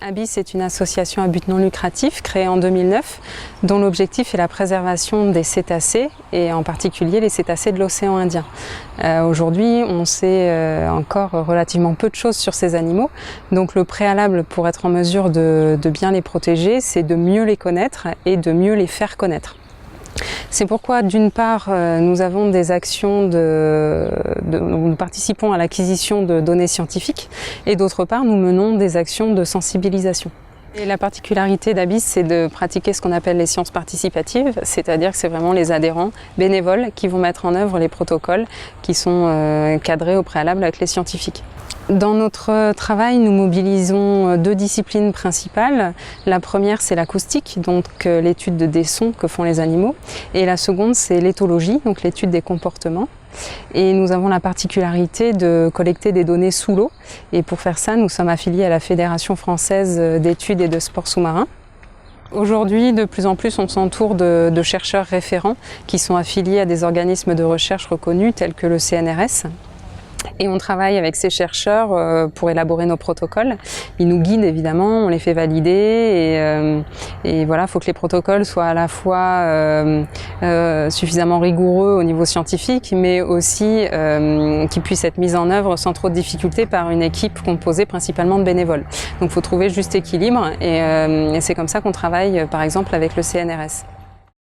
Abyss est une association à but non lucratif créée en 2009 dont l'objectif est la préservation des cétacés et en particulier les cétacés de l'océan Indien. Aujourd'hui, on sait encore relativement peu de choses sur ces animaux, donc le préalable pour être en mesure de bien les protéger, c'est de mieux les connaître et de mieux les faire connaître. C'est pourquoi, d'une part, nous avons des actions nous participons à l'acquisition de données scientifiques et d'autre part, nous menons des actions de sensibilisation. Et la particularité d'Abyss, c'est de pratiquer ce qu'on appelle les sciences participatives, c'est-à-dire que c'est vraiment les adhérents bénévoles qui vont mettre en œuvre les protocoles qui sont cadrés au préalable avec les scientifiques. Dans notre travail, nous mobilisons deux disciplines principales. La première, c'est l'acoustique, donc l'étude des sons que font les animaux. Et la seconde, c'est l'éthologie, donc l'étude des comportements. Et nous avons la particularité de collecter des données sous l'eau. Et pour faire ça, nous sommes affiliés à la Fédération française d'études et de sports sous-marins. Aujourd'hui, de plus en plus, on s'entoure de chercheurs référents qui sont affiliés à des organismes de recherche reconnus tels que le CNRS. Et on travaille avec ces chercheurs pour élaborer nos protocoles. Ils nous guident évidemment, on les fait valider et voilà, il faut que les protocoles soient à la fois suffisamment rigoureux au niveau scientifique, mais aussi qu'ils puissent être mis en œuvre sans trop de difficultés par une équipe composée principalement de bénévoles. Donc il faut trouver le juste équilibre et c'est comme ça qu'on travaille par exemple avec le CNRS.